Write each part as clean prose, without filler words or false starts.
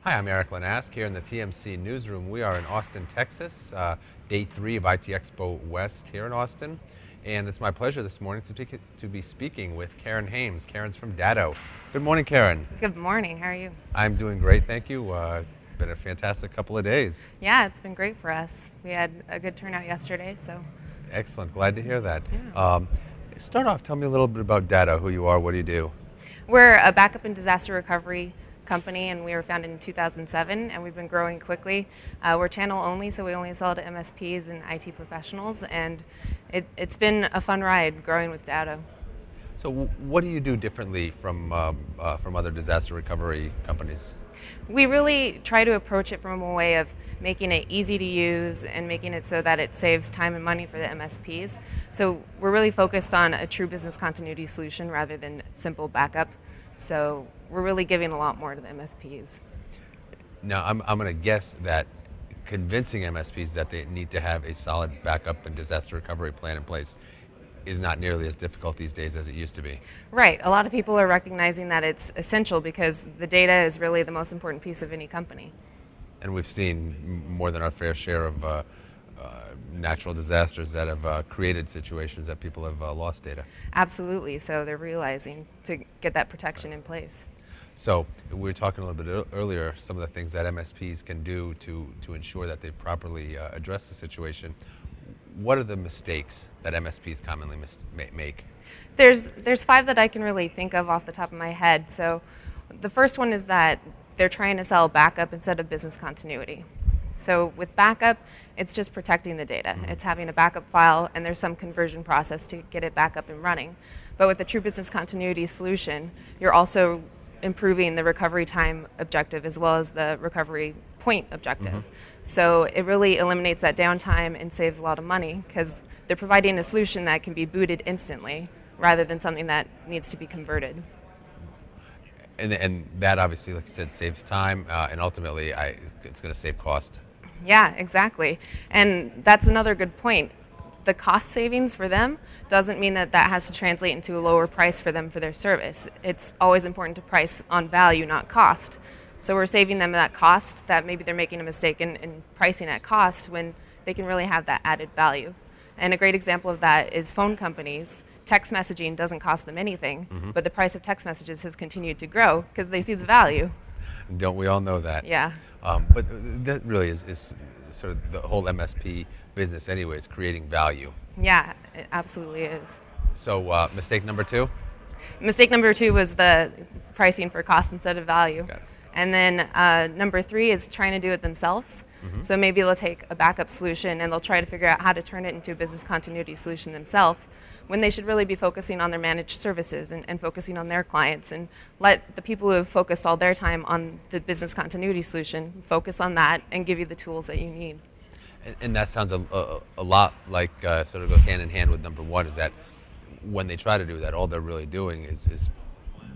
Hi, I'm Erik Linask here in the TMC newsroom. We are in Austin, Texas, day 3 of IT Expo West here in Austin. And it's my pleasure this morning to be speaking with Karen Hames. Karen's from Datto. Good morning, Karen. Good morning. How are you? I'm doing great, thank you. Been a fantastic couple of days. Yeah, it's been great for us. We had a good turnout yesterday, so. Excellent, glad to hear that. Yeah. Start off, tell me a little bit about Datto, who you are, what do you do? We're a backup and disaster recovery company, and we were founded in 2007, and we've been growing quickly. We're channel only, so we only sell to MSPs and IT professionals, and it's been a fun ride growing with Datto. So what do you do differently from other disaster recovery companies? We really try to approach it from a way of making it easy to use and making it so that it saves time and money for the MSPs. So we're really focused on a true business continuity solution rather than simple backup. So we're really giving a lot more to the MSPs. Now, I'm going to guess that convincing MSPs that they need to have a solid backup and disaster recovery plan in place is not nearly as difficult these days as it used to be. Right. A lot of people are recognizing that it's essential because the data is really the most important piece of any company. And we've seen more than our fair share of natural disasters that have created situations that people have lost data. Absolutely. So they're realizing to get that protection in place. So we were talking a little bit earlier, some of the things that MSPs can do to ensure that they properly address the situation. What are the mistakes that MSPs commonly make? There's 5 that I can really think of off the top of my head. So the first one is that they're trying to sell backup instead of business continuity. So with backup, it's just protecting the data. It's having a backup file, and there's some conversion process to get it back up and running. But with a true business continuity solution, you're also improving the recovery time objective as well as the recovery point objective. So it really eliminates that downtime and saves a lot of money because they're providing a solution that can be booted instantly rather than something that needs to be converted. And that obviously, like you said, saves time, and ultimately it's going to save cost. Yeah, exactly. And that's another good point. The cost savings for them doesn't mean that that has to translate into a lower price for them for their service. It's always important to price on value, not cost. So we're saving them that cost that maybe they're making a mistake in pricing at cost when they can really have that added value. And a great example of that is phone companies. Text messaging doesn't cost them anything, but the price of text messages has continued to grow because they see the value. Don't we all know that? Yeah. But that really is sort of the whole MSP business anyways, creating value. Yeah, it absolutely is. So mistake number 2? Mistake number 2 was the pricing for cost instead of value. Got it. And then number 3 is trying to do it themselves. So maybe they'll take a backup solution and they'll try to figure out how to turn it into a business continuity solution themselves when they should really be focusing on their managed services and focusing on their clients and let the people who have focused all their time on the business continuity solution focus on that and give you the tools that you need. And that sounds a lot like sort of goes hand in hand with number 1, is that when they try to do that, all they're really doing is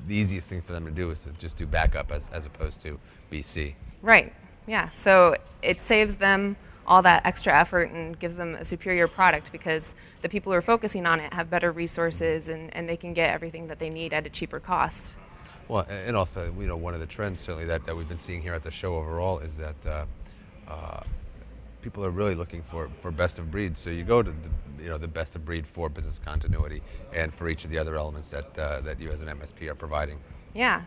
the easiest thing for them to do is to just do backup as opposed to BC. Right. Yeah. So it saves them all that extra effort and gives them a superior product because the people who are focusing on it have better resources and they can get everything that they need at a cheaper cost. Well, and also, one of the trends certainly that we've been seeing here at the show overall is that people are really looking for best of breed. So you go to the best of breed for business continuity and for each of the other elements that you as an MSP are providing. Yeah,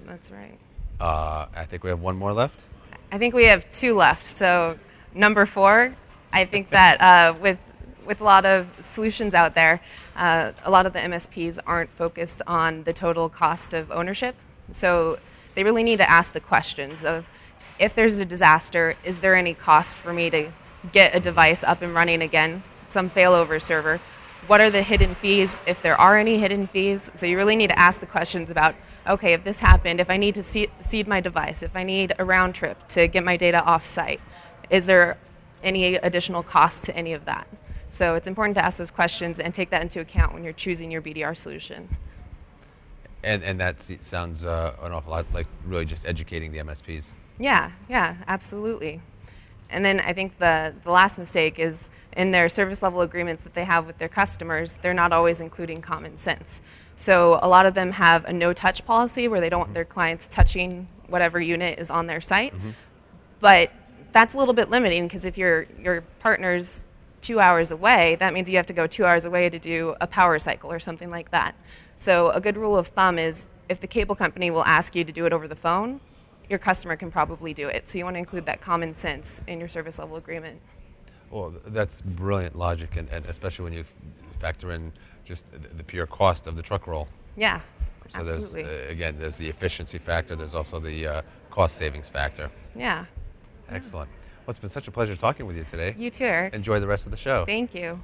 that's right. I think we have one more left. I think we have 2 left. So number 4, I think that with a lot of solutions out there, a lot of the MSPs aren't focused on the total cost of ownership. So they really need to ask the questions of, if there's a disaster, is there any cost for me to get a device up and running again, some failover server? What are the hidden fees, if there are any hidden fees? So you really need to ask the questions about, okay, if this happened, if I need to seed my device, if I need a round trip to get my data off-site, is there any additional cost to any of that? So it's important to ask those questions and take that into account when you're choosing your BDR solution. And that sounds an awful lot like really just educating the MSPs. Yeah, absolutely. And then I think the last mistake is in their service level agreements that they have with their customers, they're not always including common sense. So a lot of them have a no-touch policy where they don't want their clients touching whatever unit is on their site. But that's a little bit limiting because if your partner's 2 hours away, that means you have to go 2 hours away to do a power cycle or something like that. So a good rule of thumb is if the cable company will ask you to do it over the phone, your customer can probably do it. So you want to include that common sense in your service level agreement. Well, that's brilliant logic, and especially when you factor in just the pure cost of the truck roll. Yeah, So absolutely. there's, again, there's the efficiency factor. There's also the cost savings factor. Yeah. Excellent. Well, it's been such a pleasure talking with you today. You too, Eric. Enjoy the rest of the show. Thank you.